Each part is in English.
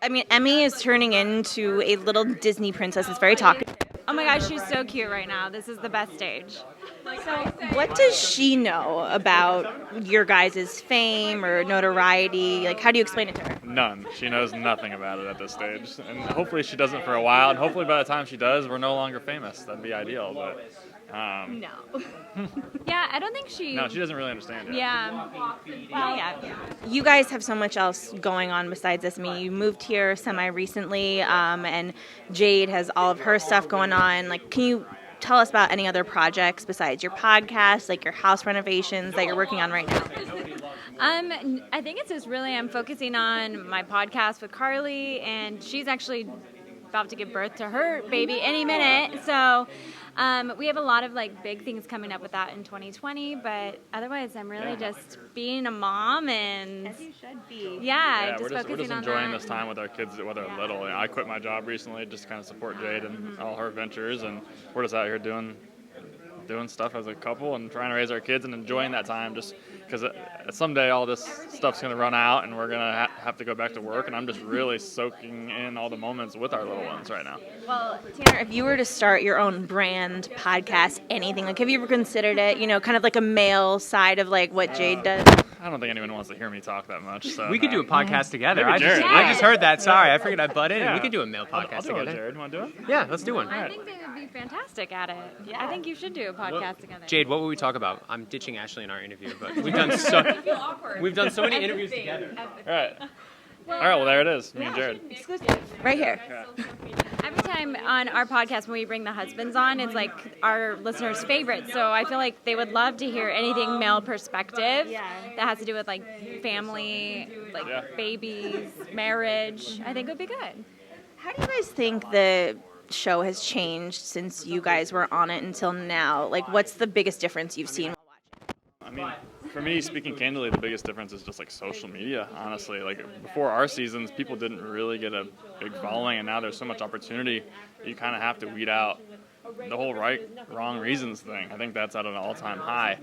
I mean, Emmy is turning into a little Disney princess. It's very talkative. Oh my gosh, she's so cute right now. This is the best stage. So, what does she know about your guys' fame or notoriety? Like, how do you explain it to her? None. She knows nothing about it at this stage. And hopefully she doesn't for a while. And hopefully by the time she does, we're no longer famous. That'd be ideal. But No. Yeah, I don't think she... no, she doesn't really understand yet. Yeah. Well, yeah. You guys have so much else going on besides this. I mean, you moved here semi-recently, and Jade has all of her stuff going on. Like, can you tell us about any other projects besides your podcast, like your house renovations that you're working on right now? I think it's just really I'm focusing on my podcast with Carly, and she's actually about to give birth to her baby any minute. So we have a lot of like big things coming up with that in 2020. But otherwise, I'm really just being a mom and As you should be. yeah, we're focusing just on enjoying that. this time with our kids while they're little. You know, I quit my job recently just to kind of support Jade and all her ventures, and we're just out here doing stuff as a couple and trying to raise our kids and enjoying that time just because someday all this stuff's going to run out and we're going to have to go back to work, and I'm just really soaking in all the moments with our little ones right now. Well, Tanner, if you were to start your own brand, podcast, anything, like have you ever considered it, you know, kind of like a male side of like what Jade does? I don't think anyone wants to hear me talk that much. So We could do a podcast together. Maybe Jared. I just heard that. Sorry, I figured I'd butt in. Yeah. We could do a male I'll podcast do it, together. Jared. You want to do it? Yeah, let's do one. I think they would be fantastic at it. Yeah. I think you should do a podcast together. Jade, what would we talk about? I'm ditching Ashley in our interview, but we've done so many interviews together. All right. All right, well, there it is. Me and Jared. Exclusive. Right here. Every time on our podcast when we bring the husbands on, it's like our listeners' favorite. So I feel like they would love to hear anything male perspective that has to do with like family, like babies, marriage. I think it would be good. How do you guys think the show has changed since you guys were on it until now? Like, what's the biggest difference you've seen while watching? I mean, for me, speaking candidly, the biggest difference is just like social media, honestly. Like before our seasons, people didn't really get a big following, and now there's so much opportunity that you kind of have to weed out the whole right, wrong reasons thing. I think that's at an all-time high.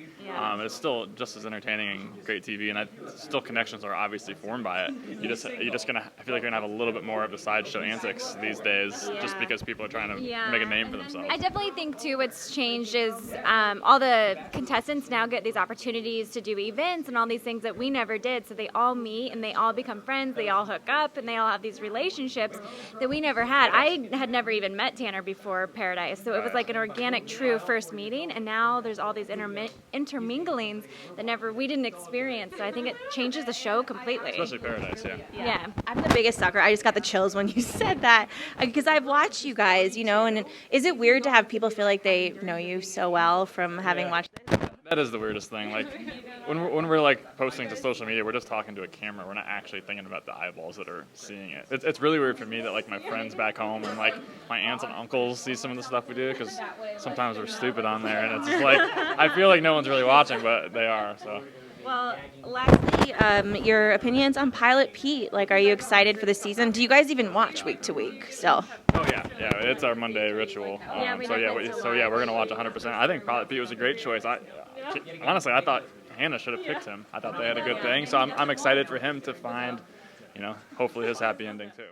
It's still just as entertaining and great TV, and still connections are obviously formed by it. I feel like you're gonna have a little bit more of the sideshow antics these days, just because people are trying to make a name for themselves. I definitely think too what's changed is all the contestants now get these opportunities to do events and all these things that we never did. So they all meet and they all become friends, they all hook up, and they all have these relationships that we never had. I had never even met Tanner before Paradise, so it was like an organic, true first meeting, and now there's all these interminglings that we didn't experience. So I think it changes the show completely. Especially Paradise, Yeah. I'm the biggest sucker. I just got the chills when you said that because I've watched you guys, you know, and is it weird to have people feel like they know you so well from having watched it? That is the weirdest thing. Like when we're like posting to social media, we're just talking to a camera. We're not actually thinking about the eyeballs that are seeing it. It's really weird for me that like my friends back home and like my aunts and uncles see some of the stuff we do, because sometimes we're stupid on there, and it's just like I feel like no one's really watching, but they are. So. Well, lastly, your opinions on Pilot Pete. Like, are you excited for the season? Do you guys even watch week to week still? Oh yeah, it's our Monday ritual. We're gonna watch 100%. I think Pilot Pete was a great choice. Honestly, I thought Hannah should have picked him. I thought they had a good thing, so I'm excited for him to find, hopefully his happy ending too.